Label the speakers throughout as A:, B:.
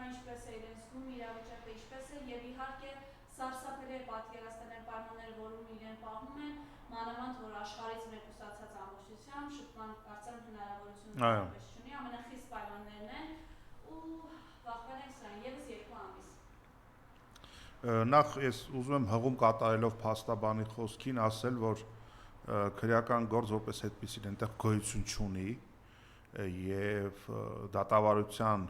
A: ինչպես է իրեն զգում, իրավիճակը ինչպես է, եւ իհարկե սարսափելի է պատկերացնել այն պայմանները, որում իրեն պահում են, մանավանդ որ աշխարհից մեկուսացած ամբողջությամբ շփման կարծեմ հնարավորություն որպես չունի, ամենախիստ պայմաններն են ու վախվել ենք սրան եւս 2 ամիս։
B: Նախ ես ուզում եմ հղում կատարելով փաստաբանի խոսքին ասել, որ քրեական գործ որպես այդպիսին այնտեղ գոյություն չունի եւ դատավարության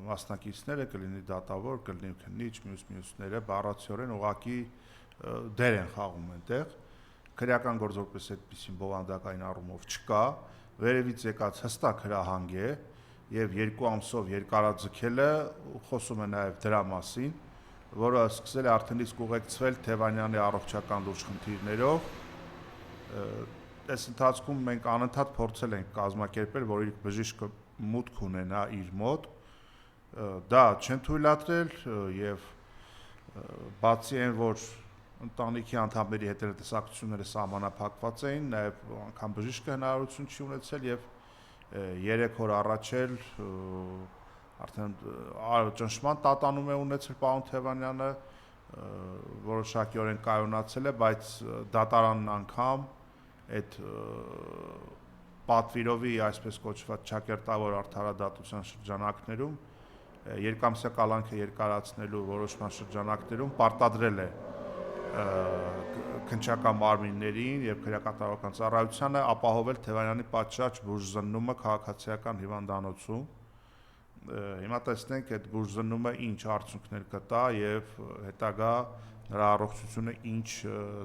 B: մասնակիցները կլինի դատավոր, կլինի քննիչ, մյուսները բառացիորեն ուղղակի դեր են խաղում այնտեղ։ Քրեական գործ որպես այդպիսին բովանդակային առումով չկա, վերևից եկած հստակ հրահանգ է եւ 2 ամսով երկարաձգելը խոսում է նաեւ դրա մասին, որը սկսել է արդեն իսկ ուղեկցվել Թևանյանի առողջական լուրջ խնդիրներով։ Այս ընթացքում մենք անընդհատ փորձել ենք կազմակերպել, որ իր բժիշկը մուտք ունենա իր մոտ, դա չեն թույլատրել եւ բացի այն, որ ընտանիքի անդամների հետ տեսակցությունները սահմանափակված էին, նաեւ անգամ բժիշկը հնարավորություն չի ունեցել եւ 3 օր առաջ էլ արդեն ճնշման տատանում է ունեցել պարոն Թևանյանը, որոշակիորեն կայունացել է, բայց դատարանն անգամ այդ պատվիրովի այսպես կոչված ճակերտավոր արդարադատության շրջանակներում երկամսյա կալանքը երկարացնելու որոշման շրջանակներում պարտադրել է քննչական մարմիններին եւ քրեակատարական ծառայությանը ապահովել Թևանյանի պատշաճ բուժզննումը քաղաքացիական հիվանդանոցում։ Հիմա տեսնենք այդ բուժզննումը ինչ արդյունքներ կտա եւ հետագա նրա առողջությունը ինչ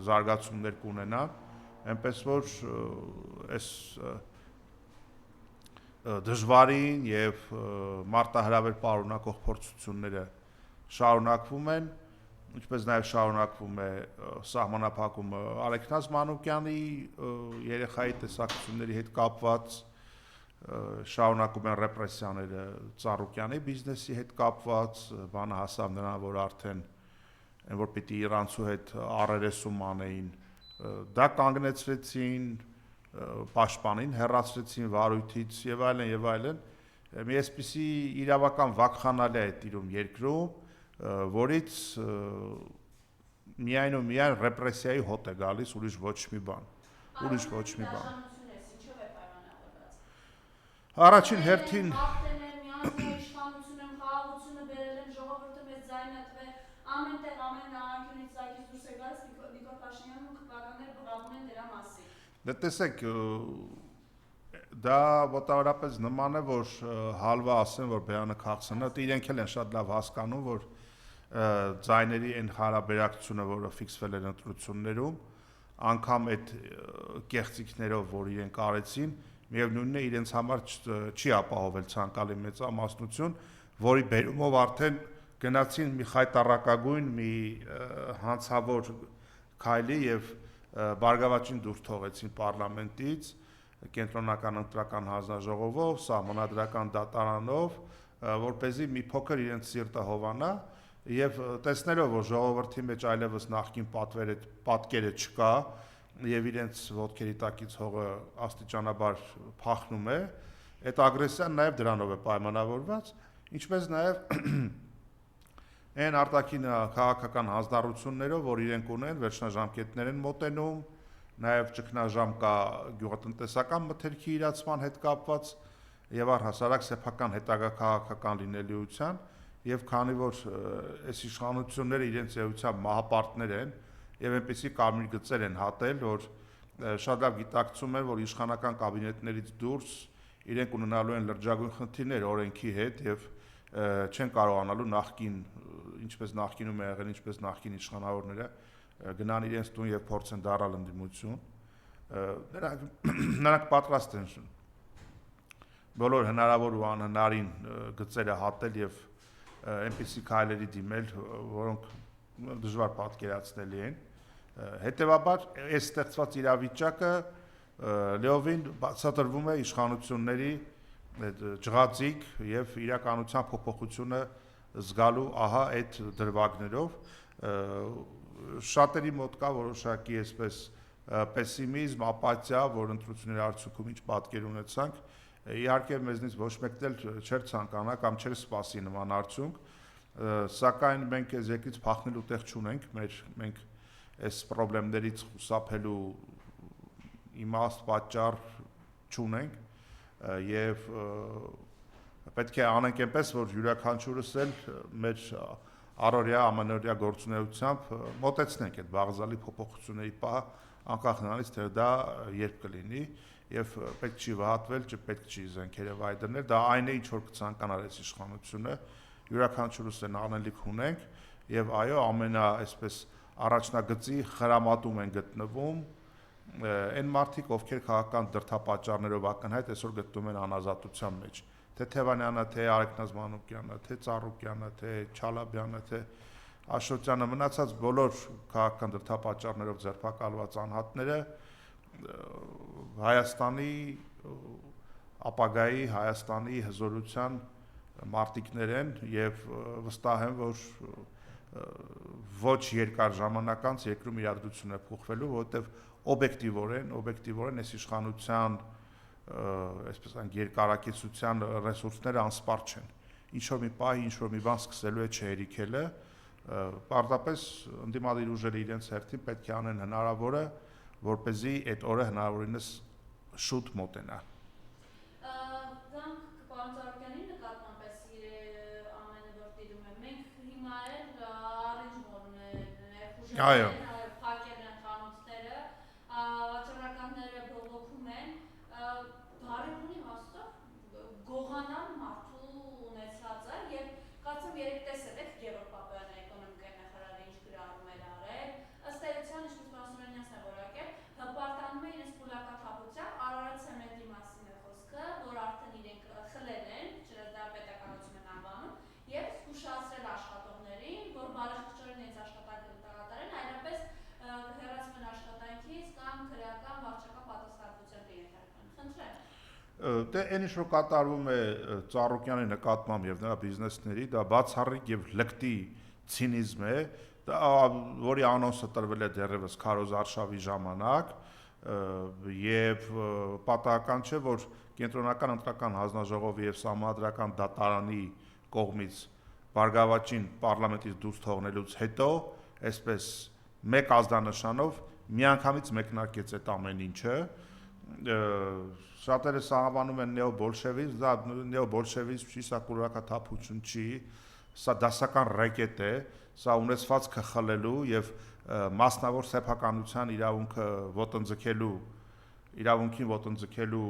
B: զարգացումներ կունենա, այնպես որ այս դժվարին եւ մարտահրավեր պարունակող փորձությունները շարունակվում են, ինչպես նաեւ շարունակվում է սահմանափակումը Ալեքսանդր Մանուկյանի երեխայի տեսակցությունների հետ կապված, շարունակում են ռեպրեսիաները Ծառուկյանի բիզնեսի հետ կապված, բանը հասավ նրան, որ արդեն այն որ պիտի իրանցու հետ առերեսում անեին, դա կանգնեցրեցին, պաշտպանին հեռացրեցին վարույթից եւ այլն եւ այլն։ Մի այսպիսի իրավական վակխանալ է տիրում երկրում, որից միայն ու միայն ռեպրեսիայի հոտ է գալիս, ուրիշ ոչ մի բան։ Առաջին հերթին
A: ամենտեղ ամեն նահանգությունից ցայքից դուրս է գալիս Նիկոլ Փաշինյանն ու քվականները բղավում են դրա մասին։
B: Դե տեսեք, դա մոտավորապես նման է, որ հալվա ասեն, որ բերանը քաղցնա, իրենք էլ են շատ լավ հասկանում, որ ձայների այն հարաբերակցությունը, որը ֆիքսվել էր ընտրություններում, անգամ այդ կեղծիքներով, որ իրենք արեցին, միևնույնն է իրենց համար չի ապահովել ցանկալի մեծամասնություն, որի բերումով արդեն գնացին մի խայտառակագույն, մի հանցավոր քայլի եւ բարգավաճին դուրս թողեցին պարլամենտից, կենտրոնական ընտրական հանձնաժողովով, սահմանադրական դատարանով, որպեսզի մի փոքր իրենց սիրտը հովանա եւ տեսնելով, որ ժողովրդի մեջ այլևս նախկին պատկերը չկա եւ իրենց ոտքերի տակից հողը աստիճանաբար փախնում է, այդ ագրեսիան նաեւ դրանով է պայմանավորված, ինչպես նաեւ այն արտաքին քաղաքական հանձնառություններով, որ իրենք ունեն, վերջնաժամկետներ են մոտենում, նաև ճգնաժամ կա գյուղատնտեսական մթերքի իրացման հետ կապված եւ առհասարակ սեփական հետագա քաղաքական լինելիության, եւ քանի որ այս իշխանությունները իրենց էությամբ մահապարտներ են եւ այնպեսի կարմիր գծեր են հատել, որ շատ լավ գիտակցում են, որ իշխանական կաբինետներից դուրս իրենք ունենալու են լրջագույն խնդիրներ օրենքի հետ եւ չեն կարողանալու նախկին ինչպես նախկինում է եղել, ինչպես նախկին իշխանավորները գնան իրենց տուն եւ փորձեն դառնալ ընդդիմություն, նրանք պատրաստ են բոլոր հնարավոր ու անհնարին գծերը հատել եւ այնպիսի քայլերի դիմել, որոնք դժվար պատկերացնելի են։ Հետևաբար այս ստեղծված իրավիճակը լիովին բացատրվում է իշխանությունների ջղածիկ եւ իրականության փոփոխությունը զգալու ահա այդ դրվագներով շատերի մոտ կա որոշակի այսպես պեսիմիզմ, ապաթիա, որ ընտրությունների արդյունքում ինչ պատկեր ունեցանք, Իհարկե մեզնից ոչ մեկն էլ չէր ցանկանա կամ չէր սպասի նման արդյունք, սակայն մենք այս երկրից փախնելու տեղ չունենք, մենք այս խնդիրներից խուսափելու իմաստ պատճառ չունենք եւ պետք է անենք այնպես, որ յուրաքանչյուրս էլ մեր առօրյա ամենօրյա գործունեությամբ մոտեցնենք այդ բաղձալի փոփոխությունների պահը, անկախ նրանից թե դա երբ կլինի եւ պետք չի վհատվել, պետք չի զենքերը վայրդնել, դա այն է ինչ որ կցանկանար այս իշխանությունը, յուրաքանչյուրս են անելիք ունենք եւ այո, այսպես առաջնագծի խրամատում են գտնվում այն մարդիկ, ովքեր քաղաքական դրդապատճառներով ակնհայտ այսօր գտնվում են անազատության մեջ, թե Թևանյանը, թե Արեգնազ Մանուկյանը, թե Ծառուկյանը, թե Չալաբյանը, թե Աշոտյանը, մնացած բոլոր քաղաքական դրդապատճառներով ձերբակալված անհատները Հայաստանի ապագայի, Հայաստանի հզորության մարտիկներ են եւ վստահ եմ, որ ոչ երկար ժամանակ անց երկրում իրադրություն է փոխվելու, որովհետեւ օբյեկտիվորեն այս իշխանության այսպես այն երկարակեցության ռեսուրսները անսպառ չեն։ Ինչ որ մի պահի, ինչ որ մի բան սկսելու է չհերիքելը, պարզապես ընդդիմադիր ուժերը իրենց հերթին պետք է անեն հնարավորը, որպեսզի այդ օրը հնարավորինս շուտ մոտենա։ Այո։
A: Փակել են խանութները, վաճառականները բողոքում են, բարի հաստատ գողանան մարդու ունեցածը եւ կարծում երեք տեսել եք Գևորգ Պապյանը էկոնոմիկայի նախարարը ինչ գրառում էր արել, ըստ էության ինչպես Մասուրյանյանն է որակել, հպարտանում է իրենց պուլակաթափությամբ, Արարատ ցեմենտի մասին է խոսքը, որ արդեն իրենք խլել են, դա պետականություն են անվանում, եւ զգուշացրել աշխատողներին, որ բարեխիղճորեն իրենց աշխատանքը կատարեն, այլապես հեռացվեն աշխատանքից կամ քրեական վարչական պատասխանատվության կենթարկվեն։ Խնդրեմ։
B: Դե այն ինչ որ կատարվում է Ծառուկյանի նկատմամբ եւ նրա բիզնեսների, դա բացառիկ եւ լկտի ցինիզմ է, որի անոնսը տրվել է դեռևս Քարոզ Արշավի ժամանակ եւ պատահական չէ, որ Կենտրոնական ընտրական հանձնաժողովի եւ Սահմանադրական դատարանի կողմից բարգավաճին պարլամենտից դուրս թողնելուց հետո, այսպես մեկ ազդանշանով միանգամից մեկնարկեց այդ ամեն ինչը, շատերը սա անվանում են նեոբոլշևիզմ, դա նեոբոլշևիզմ չի, սա կուրակաթափություն չի, սա դասական ռեկետ է, սա ունեցվածքը խլելու եւ մասնավոր սեփականության իրավունքին ոտնձգելու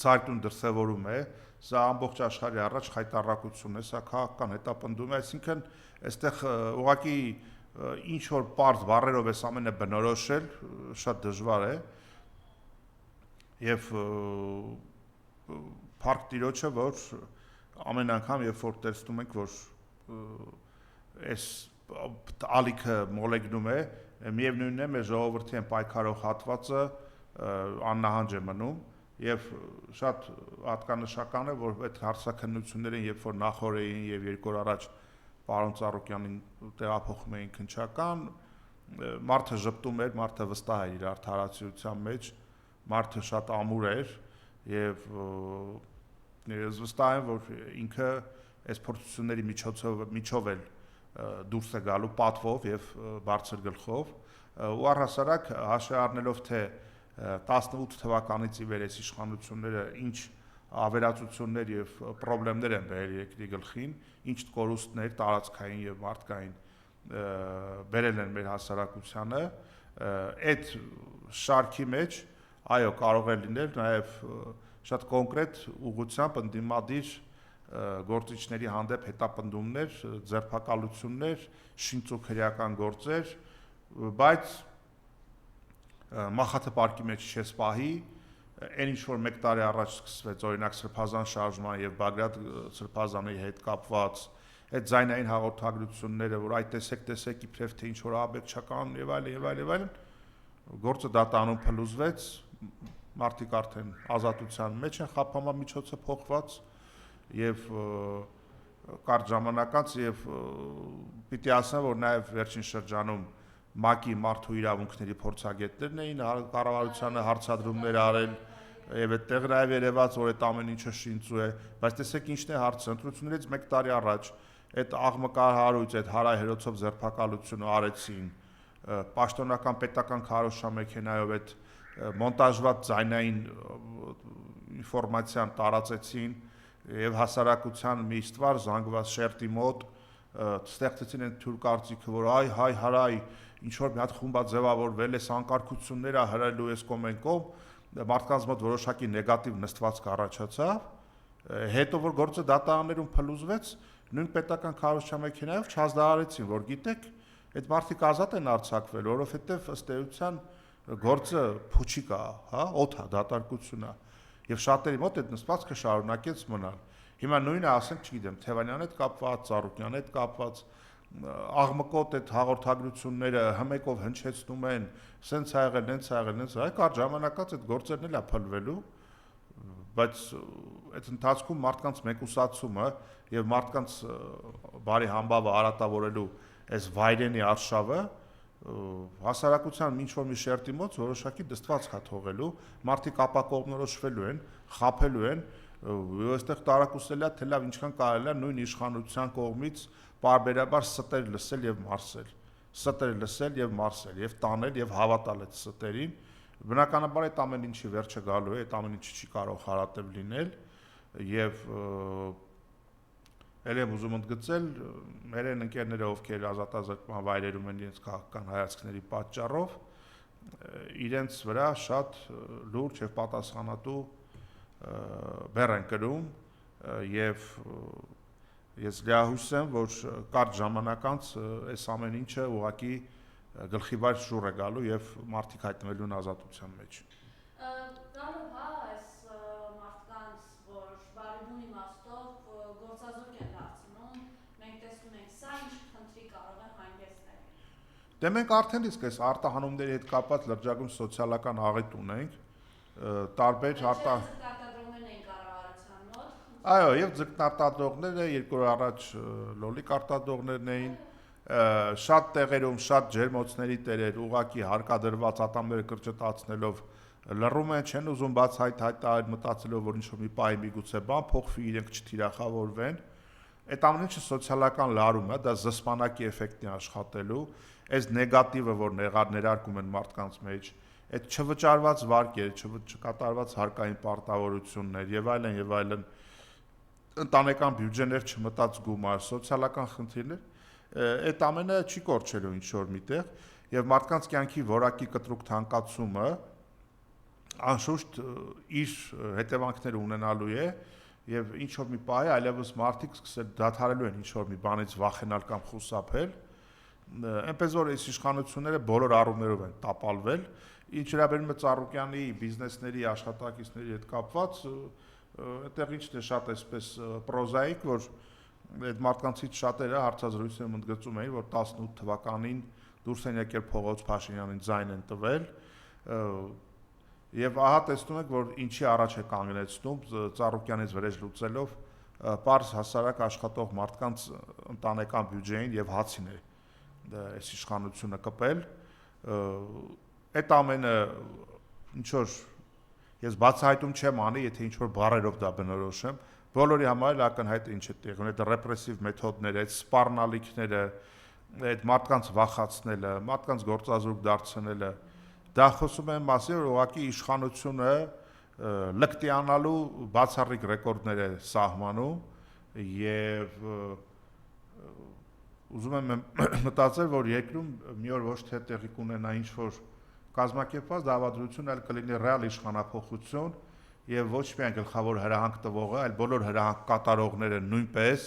B: ցայտուն դրսևորում է, սա ամբողջ աշխարհի առաջ խայտառակություն է, սա քաղաքական հետապնդում է, այսինքն այստեղ ուղղակի ինչ որ պարզ բառերով էս ամենը բնորոշել շատ դժվար է եւ փառք Տիրոջը, որ ամեն անգամ երբ որ տեսնում ենք, որ այս ալիքը մոլեգնում է, միևնույնն է մեր ժողովրդի են պայքարող հատվածը աննահանջ է մնում եւ շատ հատկանշական է, որ այդ հարցաքննություններին երբ որ նախորդին եւ երկու օր առաջ պարոն Ծառուկյանին տեղափոխում էին քննչական, մարդը ժպտում էր, մարդը վստահ էր իր արդարացիության մեջ, մարդը շատ ամուր էր եւ ես վստահ եմ, որ ինքը այս փորձությունների միջով էլ դուրս է գալու պատվով եւ բարձր գլխով ու առհասարակ հաշվի առնելով թե 18 թվականից ի վեր այս իշխանությունները ինչ ավերածություններ եւ խնդիրներ են բերել երկրի գլխին, ինչ կորուստներ տարածքային եւ մարդկային բերել են մեր հասարակությանը, այդ շարքի մեջ այո կարող է լինել նաեւ շատ կոնկրետ ուղղությամբ ընդդիմադիր գործիչների հանդեպ հետապնդումներ, ձերբակալություններ, շինծոքրեական գործեր, բայց մախաթփարկի մեջ չես պահի, այն ինչ որ 1 տարի առաջ սկսվեց օրինակ Սրբազան շարժման եւ Բագրատ Սրբազանի հետ կապված այդ ձայնային հաղորդագրությունները, որ այդ տեսեք իբրև թե ինչ որ աբեկչական եւ այլն, գործը դատանում փլուզվեց, մարդիկ արդեն ազատության մեջ են, խափանման միջոցը փոխված եւ կարճ ժամանակ անց եւ պիտի ասեմ, որ նաեւ վերջին շրջանում ՄԱԿ-ի մարդու իրավունքների փորձագետներն էին կառավարությանը հարցադրումներ արել եւ այդտեղ նաեւ երևաց, որ այդ ամեն ինչը շինծու է, բայց տեսեք ինչն է հարցը, ընտրություններից 1 տարի առաջ այդ աղմկահարույց, այդ հարահերոցով ձերբակալությունը արեցին, պաշտոնական պետական քարոզչամեքենայով այդ մոնտաժված ձայնային ինֆորմացիան տարածեցին եւ հասարակության մի ստվար զանգված շերտի մոտ ստեղծեցին այն թյուր կարծիքը, որ հայ հարայ ինչ որ մի հատ խումբա ձևավորվել է, անկարգություններ է հրելու այս կոմենկով, մարդկանց մոտ որոշակի նեգատիվ նստվածք առաջացավ, հետո որ գործը դատարաններում փլուզվեց, նույն պետական քարոզչամեքենայով չհասարեցին, որ գիտեք, այդ մարդիկ ազատ են արձակվել, որովհետեւ ըստ էության գործը փուչիկ է, հա, օդ է, դատարկություն է, եւ շատերի մոտ այդ նստվածքը շարունակեց մնալ։ Հիմա նույնը ասենք, չգիտեմ, Թևանյանի հետ կապված, Ծառուկյանի հետ կապված, աղմկոտ այդ հաղորդագրությունները հմեկով հնչեցնում են, սենց ա եղել, նենց ա եղել, նենց ա, կարճ ժամանակած այդ գործերն էլ է փլվելու, բայց այդ ընթացքում մարդկանց մեկուսացումը եւ մարդկանց բարի համբավը արատավորելու այս վայրենի արշավը հասարակության ինչ որ մի շերտի մոտ որոշակի դստված է թողելու, մարդիկ ապակողմնորոշվելու են, խաբելու են, այստեղ տարակուսել է, թե լավ ինչքան կարելի է նույն իշխանության կողմից պարբերաբար ստեր լսել եւ մարսել, ստեր լսել եւ մարսել եւ տանել եւ հավատալ այդ ստերին, բնականաբար այդ ամեն ինչի վերջը գալու է, այդ ամեն ինչը չի կարող հարատև լինել եւ ել եմ ուզում ընդգծել մեր այն ընկերները, ովքեր ազատազրկման վայրերում են իրենց քաղաքական հայացքների պատճառով, իրենց վրա շատ լուրջ եւ պատասխանատու բեռ են կրում եւ ես լիահույս եմ, որ կարճ ժամանակ անց այս ամեն ինչը ուղղակի գլխիվայր շուռ է գալու եւ մարդիկ հայտնվելու են ազատության մեջ։
A: Գալով հա այս մարդկանց, որ բարիբուն իմաստով գործազուրկ են դարձնում, մենք տեսնում ենք սա ինչ խնդրի կարող է հանգեցնել։
B: Դե մենք արդեն իսկ այս արտահանումների հետ կապված լրջագույն սոցիալական աղետ ունենք, տարբեր Այո, եւ ձկնարտադրողները, 2 օր առաջ լոլիկ արտադրողներն էին, շատ տեղերում, շատ ջերմոցների տերեր ուղակի հարկադրված ատամները կրճտացնելով լռում են, չեն ուզում բաց հայտարարել, մտածելով, որ ինչ-որ մի պահի միգուցե բան փոխվի, իրենք չթիրախավորվեն։ Այդ ամեն ինչը սոցիալական լարում է, դա զսպանակի էֆեկտն է աշխատելու, այս նեգատիվը, որ ներարկում են մարդկանց մեջ, այդ չվճարված վարկեր, չկատարված հարկային պարտավորություններ եւ այլն, ընտանեկան բյուջեներ չմտած գումար, սոցիալական խնդիրներ, այդ ամենը չի կորչելու ինչ-որ միտեղ եւ մարդկանց կյանքի որակի կտրուկ թանկացումը անշուշտ իր հետևանքները ունենալու է եւ ինչ-որ մի պահի այլևս մարդիկ սկսել դադարելու են ինչ-որ մի բանից վախենալ կամ խուսափել, այնպես որ այս իշխանությունները բոլոր առումներով են տապալվել, ինչ վերաբերում է Ծառուկյանի բիզնեսների աշխատակիցների հետ կապված այդտեղ ինչն է շատ այսպես պրոզայիկ, որ այդ մարդկանցից շատերը հարցազրույցներում ընդգծում էին, որ 18 թվականին դուրս են եկել Փողոց Փաշինյանին ձայն են տվել, եւ ահա տեսնում եք, որ ինչի առաջ է կանգնեցնում Ծառուկյանից վրեժ լուծելով պարզ հասարակ աշխատող մարդկանց ընտանեկան բյուջեին եւ հացին է այս իշխանությունը կպել, այդ ամենը ինչ որ ես բացահայտում չեմ անի, եթե ինչ-որ բառերով դա բնորոշեմ, բոլորի համար էլ ակնհայտ է ինչ է տեղի ունենում, այդ ռեպրեսիվ մեթոդները, այդ սպառնալիքները, այդ մարդկանց վախացնելը, մարդկանց գործազուրկ դարձնելը, դա խոսում է մասին, որ ուղղակի իշխանությունը լկտիանալու բացառիկ ռեկորդներ է սահմանում եւ ուզում եմ մտածել, որ երկրում մի օր ոչ թե տեղի կունենա ինչ-որ կազմակերպված դավադրություն, այլ կլինի ռեալ իշխանափոխություն եւ ոչ միայն գլխավոր հրահանգ տվողը, այլ բոլոր հրահանգ կատարողները նույնպես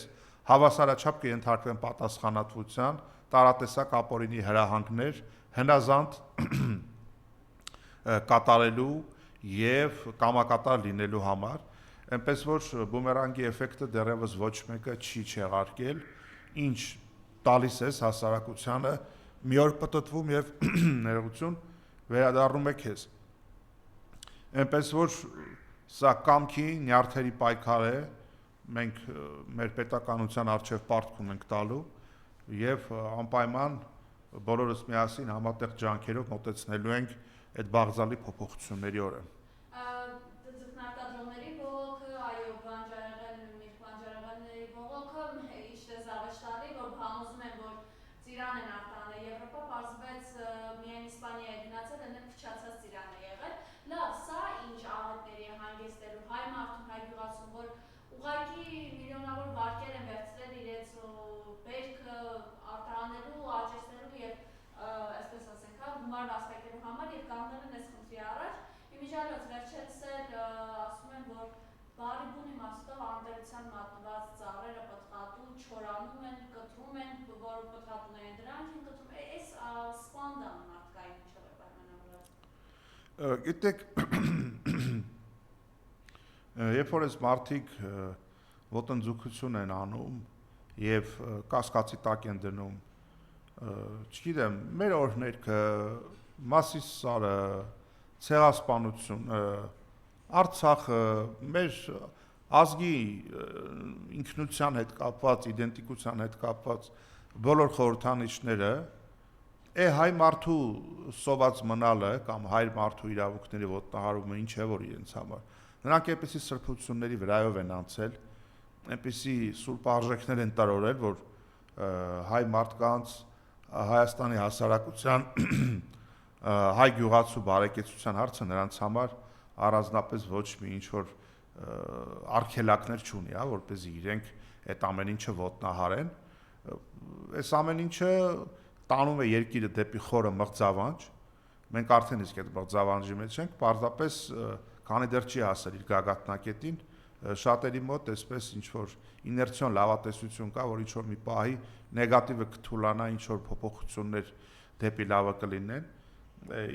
B: հավասարաչափ կենթարկվեն պատասխանատվության, տարատեսակ ապօրինի հրահանգներ հնազանդ կատարելու եւ կամակատար լինելու համար, այնպես որ բումերանգի էֆեկտը դեռևս ոչ մեկը չի չեղարկել, ինչ տալիս է հասարակությանը մի օր պտտվում եւ ներողություն վերադառնում է քեզ։ Այնպես որ սա կամքի նյարդերի պայքար է, մենք մեր պետականության առջև պարտք ունենք տալու եւ անպայման բոլորս միասին համատեղ ջանքերով մոտեցնելու ենք այդ բաղձալի փոփոխությունների օրը։
A: ծիրան են արտահանել Եվրոպա, պարզվեց միայն Իսպանիա է գնացել, այնը փչացած ծիրան է եղել։ Լավ, սա ինչ աղետների է հանգեցնելու հայ մարդուն, հայ գյուղացուն, որ ուղղակի միլիոնավոր վարկեր են վերցրել իրենց բերքը արտահանելու, աճեցնելու եւ այսպես ասենք, գումար վաստակելու համար եւ կանգնել են այս խնդրի առաջ։ Իմիջիալոց վերջերս էլ ասում են, որ բարի բուն իմաստով անտերության մատնված ծառերը պտղատու, չորանում են, կտրում են, որ պտղատուներ են դրանք են կտրում, այս սպանդան մարդկային ինչով է պայմանավորված։
B: Գիտեք, երբ որ այս մարդիկ ոտնձգություն են անում եւ կասկածի տակ են դնում, չգիտեմ, մեր օրհներքը, Մասիսարը, ցեղասպանությունը, Արցախը, մեր ազգի ինքնության հետ կապված, իդենտիկության հետ կապված բոլոր խորհրդանիշները, հայ մարդու սոված մնալը կամ հայ մարդու իրավունքների ոտնահարումը ինչ է որ իրենց համար։ Նրանք այնպիսի սրբությունների վրայով են անցել, այնպիսի սուրբ արժեքներ են տրորել, որ հայ մարդկանց, Հայաստանի հասարակության, հայ գյուղացու բարեկեցության հարցը նրանց համար առանձնապես ոչ մի ինչ-որ արգելակներ չունի, որպեսզի իրենք այդ ամեն ինչը ոտնահարեն։ Այս ամեն ինչը տանում է երկիրը դեպի խորը մղձավանջ, մենք արդեն իսկ այդ մղձավանջի մեջ ենք, պարզապես քանի դեռ չի հասել իր գագաթնակետին, շատերի մոտ այսպես ինչ-որ իներցիոն լավատեսություն կա, որ ինչ-որ մի պահի նեգատիվը կթուլանա, ինչ-որ փոփոխություններ դեպի լավը կլինեն։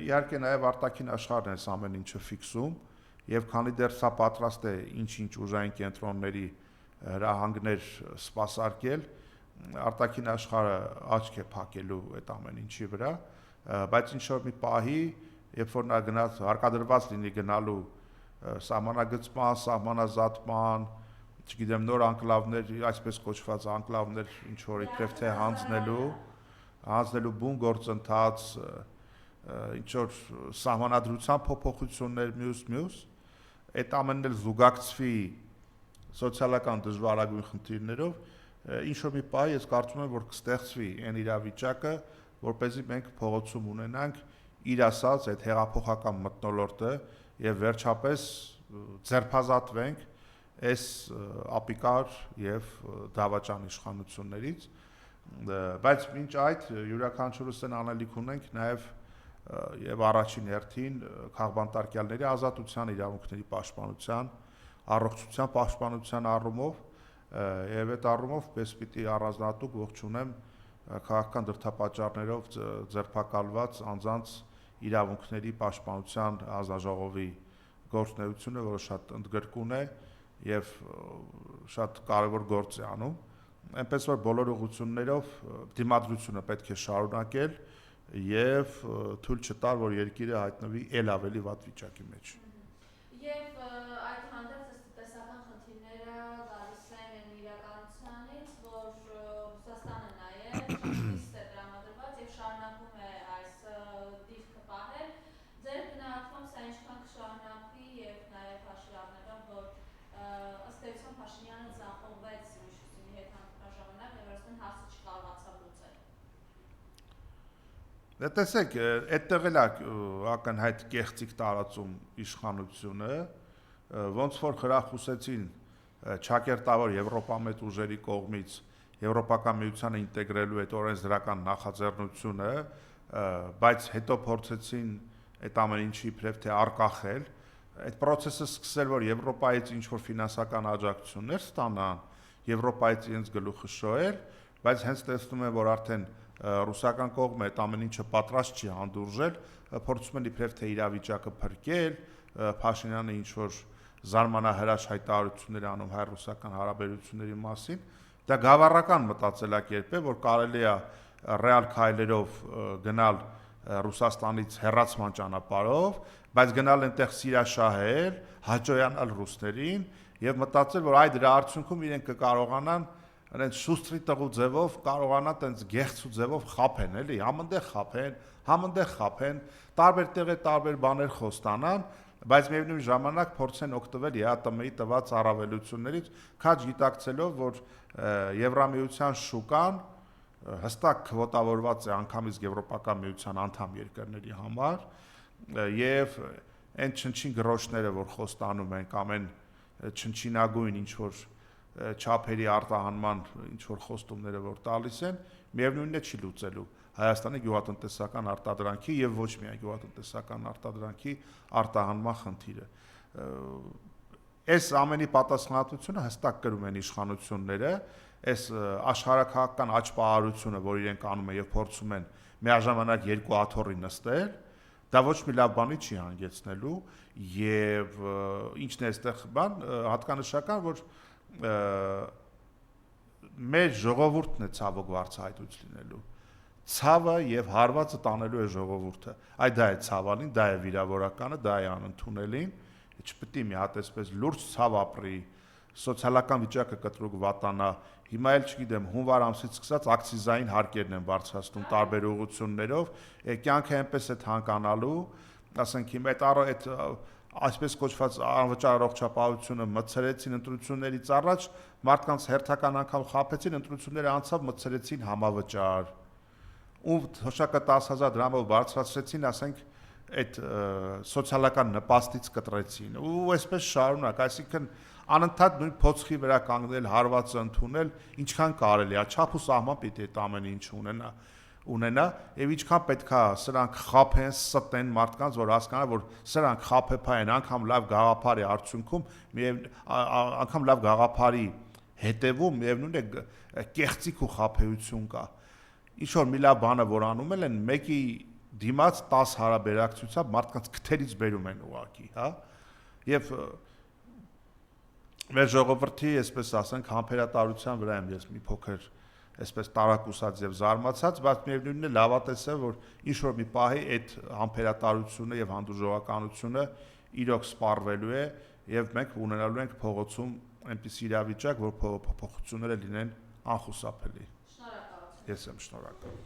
B: Իհարկե նաև արտաքին աշխարհն է այս ամեն ինչը ֆիքսում, եւ քանի դեռ սա պատրաստ է ինչ-ինչ ուժային կենտրոնների հրահանգներ սպասարկել, արտաքին աշխարհը աչք է փակելու այդ ամեն ինչի վրա, բայց ինչ-որ մի պահի, երբ որ նա գնաց հարկադրված լինի գնալու սահմանագծման, սահմանազատման, չգիտեմ, նոր անկլավներ, այսպես կոչված անկլավներ ինչ-որ իբրև թե հանձնելու բուն գործընթաց, ինչ-որ սահմանադրության փոփոխություններ մյուս, այդ ամենն էլ զուգակցվի սոցիալական դժվարագույն խնդիրներով, ինչ-որ մի պահի ես կարծում եմ, որ կստեղծվի այն իրավիճակը, որպեսզի մենք փողոցում ունենանք իր ասած այդ հեղափոխական մթնոլորտը եւ վերջապես ձերբազատվենք այս ապիկար եւ դավաճան իշխանություններից, բայց մինչ այդ յուրաքանչյուրս են անելիք ունենք նաեւ եւ առաջին հերթին քաղբանտարկյալների ազատության, իրավունքների պաշտպանության, առողջության պաշտպանության առումով եւ այդ առումով պես պիտի առանձնահատուկ ողջունեմ քաղաքական դրդապատճառներով ձերբակալված անձանց իրավունքների պաշտպանության հանձնաժողովի գործունեությունը, որը շատ ընդգրկուն է եւ շատ կարեւոր գործ է անում, այնպես որ բոլոր ուղղություններով դիմադրությունը պետք է շարունակել եւ թույլ չտալ, որ երկիրը հայտնվի ել ավելի վատ վիճակի մեջ։
A: Եվ այդ հանդերձ տնտեսական խնդիրները գալիս են իրականությունից, որ Ռուսաստանը նաեւ ճիշտ է տրամադրված եւ շարունակում է այս դիրքը պահել։ Ձեր գնահատմամբ սա ինչքան կշարունակվի եւ նաեւ հաշվի առնելով, որ ըստ էության Փաշինյանը ձախողվեց Միշուստինի հետ հանդիպման ժամանակ եւ վերջին հարցը չկարողացավ լուծել։
B: Տեսեք, այդտեղ էլ ակնհայտ կեղծիք տարածում իշխանությունը, ոնց որ խրախուսեցին ճակերտավոր եվրոպամետ ուժերի կողմից Եվրոպական միությանը ինտեգրելու այդ օրենսդրական նախաձեռնությունը, բայց հետո փորձեցին այդ ամեն ինչի իբրև թե արկախել, այդ process-ը սկսել, որ Եվրոպայից ինչ-որ ֆինանսական աջակցություններ ստանան, Եվրոպայից իրենց գլուխը շոյել, բայց հենց տեսնում են, որ արդեն ռուսական կողմը այդ ամեն ինչը պատրաստ չի հանդուրժել, փորձում են իբրև թե իրավիճակը փրկել, Փաշինյանը ինչ-որ զարմանահրաշ հայտարարություններ անում հայ-ռուսական հարաբերությունների մասին, դա գավառական մտածելակերպ է, որ կարելի է ռեալ քայլերով գնալ Ռուսաստանից հեռացման ճանապարհով, բայց գնալ այնտեղ սիրաշահել, հաջողանալ ռուսներին եւ մտածել, որ այդ դրա արդյունքում իրենք կկարողանան այնց շուստրի տղու ձևով կարողանան այնց գեղցու ձևով խափեն, էլի, համընդեղ խափեն, տարբեր տեղի տարբեր բաներ խոստանան, բայց միևնույն ժամանակ փորձեն օգտվել ԵԱՏՄ-ի տված առավելություններից, քաջ գիտակցելով, որ Եվրամիության շուկան հստակ քվոտավորված է անգամից Եվրոպական միության անդամ երկրների համար եւ այն չնչին գրոշները, որ խոստանում են կամ այն չնչինագույն ինչ որ չափերի արտահանման ինչ որ խոստումները որ տալիս են, միևնույնն է չի լուծելու Հայաստանի գյուղատնտեսական արտադրանքի եւ ոչ միայն գյուղատնտեսական արտադրանքի արտահանման խնդիրը։ Այս ամենի պատասխանատվությունը հստակ կրում են իշխանությունները, այս աշխարհակահաղական աճպահարությունը, որ իրենք անում են եւ փորձում են միաժամանակ երկու աթոռի նստել, դա ոչ մի լավ բանի չի հանգեցնելու եւ ինչն է այստեղ բան հատկանշական, որ մեր ժողովուրդն է ցավոք վարձահայտույց լինելու։ Ցավը եւ հարվածը տանելու է ժողովուրդը։ Այդ դա է ցավալին, դա է վիրավորականը, դա է անընդունելին։ Չպետք է մի հատ այսպես լուրջ ցավ ապրի, սոցիալական վիճակը կտրուկ վատանա։ Հիմա էլ չգիտեմ, հունվար ամսից սկսած ակցիզային հարկերն են բարձրացնում տարբեր ուղղություններով, կյանքը այնպես է թանկանալու, ասենք հիմա այդ այսպես կոչված անվճար առողջապահությունը մտցրեցին ընտրություններից առաջ, մարդկանց հերթական անգամ խաբեցին, ընտրությունները անցավ մտցրեցին համավճար։ Ու թոշակը 10,000 դրամով բարձրացրեցին, ասենք այդ սոցիալական նպաստից կտրեցին ու այսպես շարունակ, այսինքն անընդհատ նույն փոცხի վրա կանգնել, հարվածը ընդունել, ինչքան կարելի է, չափ ու սահման պիտի այդ ամեն ինչ ունենա եւ ինչքան պետքա սրանք խափեն, ստեն մարդկանց, որ հասկանան, որ սրանք խափեփա են, անգամ լավ գաղափարի արդյունքում, անգամ լավ գաղափարի հետևում միևնույն է կեղծիք ու խափեություն կա։ Ինչ որ մի լավ բանը որ անում են, մեկի դիմաց 10 հարաբերակցությամբ մարդկանց քթերից բերում են ուղակի, հա։ Եվ մեր ժողովրդի, այսպես ասենք, համբերատարության վրա եմ ես մի փոքր այսպես տարակուսած եւ զարմացած, բայց միևնույնն է լավատես է, որ ինչ որ մի պահի այդ համբերատարությունը եւ հանդուրժողականությունը իրոք սպառվելու է եւ մենք ունենալու ենք փողոցում այնպիսի իրավիճակ, որ փոփոխությունները լինեն անխուսափելի։
A: Շնորհակալություն։
B: Ես եմ շնորհակալ։